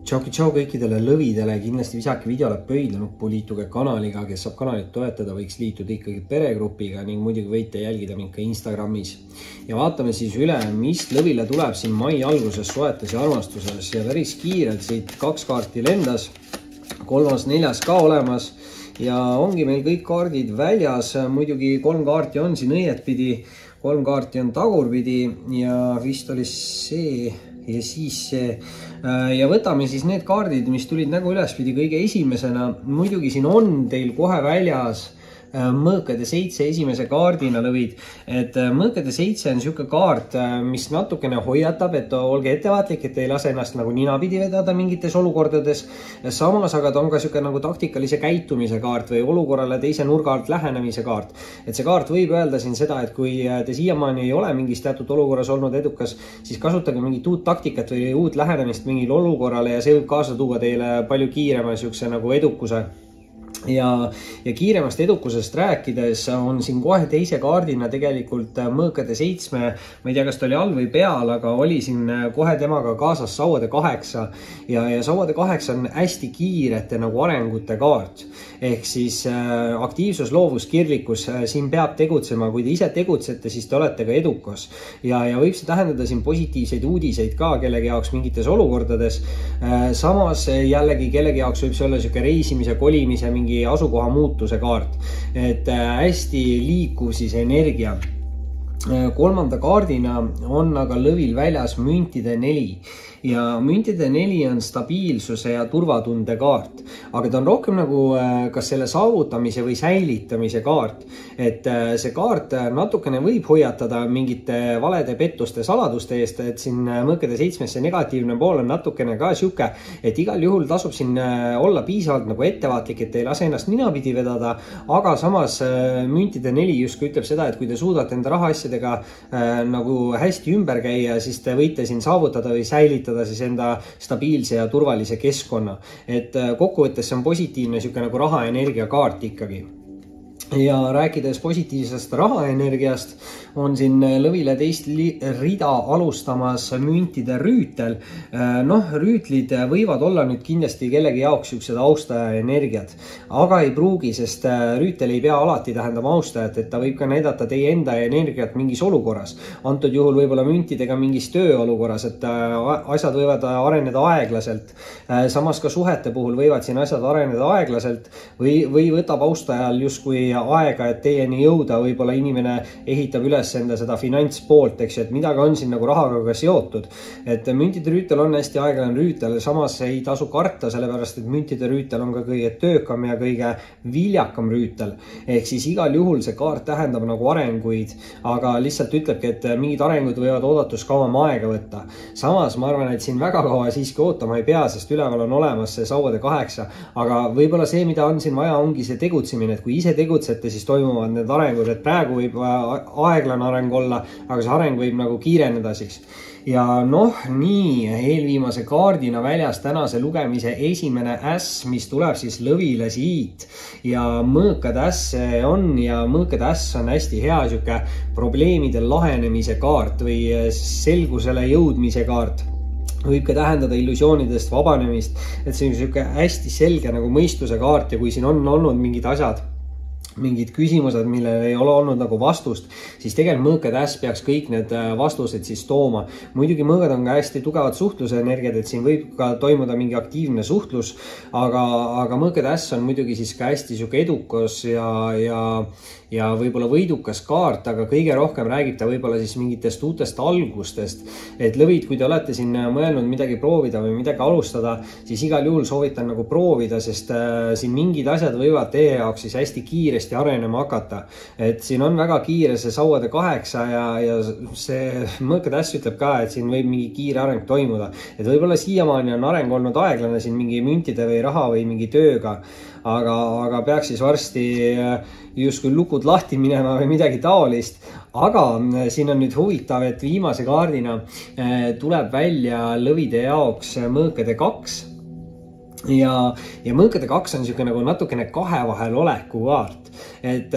Tšau kõikidele lõvidele, kindlasti visake videole pöidlanuppu, liituge kanaliga, kes saab kanalit toetada, võiks liituda ikkagi peregrupiga ning muidugi võite jälgida mind ka Instagramis. Ja vaatame siis üle, mis lõvile tuleb siin mai alguses soetes ja armastuses ja päris kiirelt siit 2 kaarti lendas, 3., 4. ka olemas ja ongi meil kõik kaardid väljas, muidugi 3 kaarti on siin õietpidi, 3 kaarti on tagurpidi ja vist oli see ja siis see. Ja võtame siis need kaardid, mis tulid nägu ülespidi kõige esimesena. Muidugi siin on teil kohe väljas Mõõkade 7 esimese kaardina lõvid. Et Mõõkade 7 on siuke kaart, mis natukene hoiatab, et olge ettevaatlik, et ei lase ennast nagu ninapidi vedada mingites olukordades. Samas aga ta on ka siuke nagu taktikalise käitumise kaart või olukorrale teise nurga alt lähenemise kaart. Et see kaart võib öelda siin seda, et kui te siiamaani ei ole mingis teatud olukorras olnud edukas, siis kasutage mingit uut taktikat või uut lähenemist mingil olukorrale ja see võib kaasa tuua teile palju kiirema siukse nagu edukuse. Ja kiiremast edukusest rääkides on siin kohe teise kaardina tegelikult Mõõkade 7, ma ei tea, kas ta oli all või peal, aga oli siin kohe temaga kaasas Sauade 8 ja Sauade 8 on hästi kiirete nagu arengute kaart. Ehk siis aktiivsus, loovus, kirglikkus, siin peab tegutsema, kui te ise tegutsete, siis te olete ka edukas ja võib see tähendada siin positiivseid uudiseid ka kellegi jaoks mingites olukordades. Samas jällegi kellegi jaoks võib see olla siuke reisimise, kolimise, mingi asukoha muutuse kaart, et hästi liikuv siis energia. 3. kaardina on aga lõvil väljas Müntide 4 ja Müntide 4 on stabiilsuse ja turvatunde kaart, aga ta on rohkem nagu kas selle saavutamise või säilitamise kaart, et see kaart natukene võib hoiatada mingite valede pettuste saladuste eest, et siin Mõõkade 7 negatiivne pool on natukene ka siuke, et igal juhul tasub siin olla piisavalt nagu ettevaatlik, et ei lase ennast ninapidi vedada, aga samas Müntide 4 justkui ütleb seda, et kui te suudate enda rahaasjadega nagu hästi ümber käia, siis te võite siin saavutada või säilitada siis enda stabiilse ja turvalise keskkonna. Et kokkuvõttes see on positiivne siuke nagu rahaenergia kaart ikkagi. Ja rääkides positiivsest rahaenergiast, on siin lõvile teist rida alustamas Müntide rüütel. Rüütlid võivad olla nüüd kindlasti kellegi jaoks siuksed austaja energiat, aga ei pruugi, sest rüütel ei pea alati tähendama austajat, et ta võib ka näidata teie enda energiat mingis olukorras. Antud juhul võib-olla müntidega mingis tööolukorras, et asjad võivad areneda aeglaselt. Samas ka suhete puhul võivad siin asjad areneda aeglaselt või võtab austajal justkui aega, et teieni jõuda, võib-olla inimene ehitab üles enda seda finantspoolt, eks ju, et midagi on siin nagu rahaga ka seotud. Et müntide rüütel on hästi aeglane rüütel, samas ei tasu karta, sellepärast et müntide rüütel on ka kõige töökam ja kõige viljakam rüütel. Ehk siis igal juhul see kaart tähendab nagu arenguid, aga lihtsalt ütlebki, et mingid arengud võivad oodatus kauem aega võtta. Samas ma arvan, et siin väga kaua siiski ootama ei pea, sest üleval on olemas see Sauade 8, aga võib-olla see, mida on siin vaja, ongi see tegutsemine, et kui ise tegutsete, siis toimuvad need arengud, et praegu võib aeglane areng olla, aga see areng võib nagu kiireneda siis. Ja nii eelviimase kaardina väljas tänase lugemise esimene äss, mis tuleb siis lõvile siit ja Mõõkade äss on ja Mõõkade äss on hästi hea siuke probleemide lahenemise kaart või selgusele jõudmise kaart. Võib ka tähendada illusioonidest vabanemist, et see on siuke hästi selge nagu mõistuse kaart ja kui siin on olnud mingid asjad, mingid küsimused, millele ei ole olnud nagu vastust, siis tegelikult Mõõkade äss peaks kõik need vastused siis tooma. Muidugi mõõgad on ka hästi tugevad suhtluse energiat, et siin võib ka toimuda mingi aktiivne suhtlus, aga Mõõkade äss on muidugi siis ka hästi siuke edukas ja võib-olla võidukas kaart, aga kõige rohkem räägib ta võib-olla siis mingitest uutest algustest. Et lõvid, kui te olete siin mõelnud midagi proovida või midagi alustada, siis igal juhul soovitan nagu proovida, sest siin mingid asjad võivad teie jaoks siis hästi kiiresti arenema hakata. Et siin on väga kiire see Sauade 8 ja see Mõõkade äss ütleb ka, et siin võib mingi kiire areng toimuda. Et võib-olla siiamaani on areng olnud aeglane siin mingi müntide või raha või mingi tööga, aga peaks siis varsti justkui lukud lahti minema või midagi taolist. Aga siin on nüüd huvitav, et viimase kaardina tuleb välja lõvide jaoks Mõõkade 2 ja Mõõkade 2 on siuke nagu natukene kahe vahel oleku kaart. et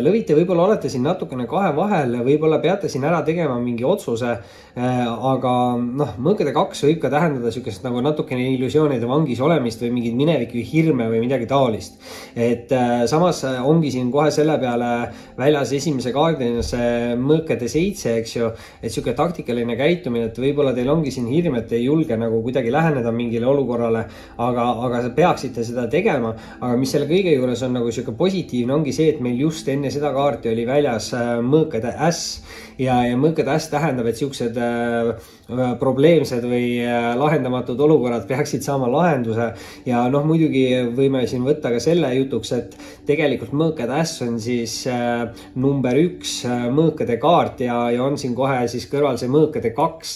lõvid, te võib-olla olete siin natukene kahe vahel, võib-olla peate siin ära tegema mingi otsuse, aga noh, mõõkade 2 võib ka tähendada niisugust nagu natukene illusioonide vangis olemist või mingid mineviku hirme või midagi taolist. Et samas ongi siin kohe selle peale väljas esimese kaardina see mõõkade 7, eks ju, et niisugune taktikaline käitumine, et võib-olla teil ongi siin hirm, et ei julge nagu kuidagi läheneda mingile olukorrale, aga peaksite seda tegema. Aga mis selle kõige juures on nagu niisugune positiivne, ongi see, et meil just enne seda kaarti oli väljas mõõkade äss ja mõõkade äss tähendab, et niisugused probleemsed või lahendamatud olukorrad peaksid saama lahenduse ja noh, muidugi võime siin võtta ka selle jutuks, et tegelikult mõõkade äss on siis number 1 mõõkade kaart ja on siin kohe siis kõrval see mõõkade 2,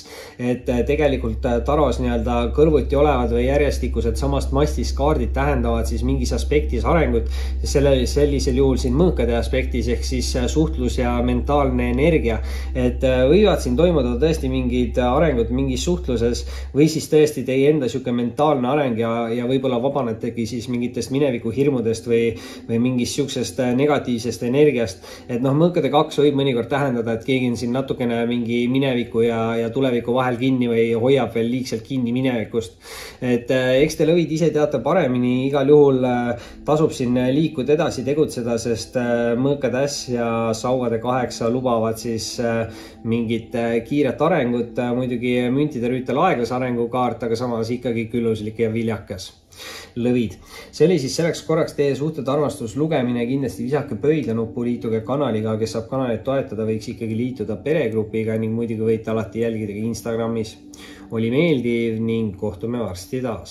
et tegelikult taros nii-öelda kõrvuti olevad või järjestikused samast mastist kaardid tähendavad siis mingis aspektis arengut, sellisel juhul siin mõõkade aspektis ehk siis suhtlus ja mentaalne energia, et võivad siin toimuda tõesti mingid arengud mingis suhtluses või siis tõesti teie enda sihuke mentaalne areng ja võib-olla vabanetegi siis mingitest mineviku hirmudest või mingist siuksest negatiivsest energiast. Et noh, mõõkade 2 võib mõnikord tähendada, et keegi on siin natukene mingi mineviku ja tuleviku vahel kinni või hoiab veel liigselt kinni minevikust. Et eks te lõvid ise teate paremini, igal juhul tasub siin liikuda edasi tegutseda, sest mõõkade äss ja saugade 8 lubavad siis mingit kiiret arengut, muidugi müntide rüütel aeglase arengukaart, aga samas ikkagi külluslik ja viljakas. Lõvid. See oli siis selleks korraks teie suhted armastuslugemine, kindlasti visake pöidlanupu, liituge kanaliga, kes saab kanalit toetada, võiks ikkagi liituda peregrupiga ning muidugi võite alati jälgida ka Instagramis. Oli meeldiv ning kohtume varsti taas.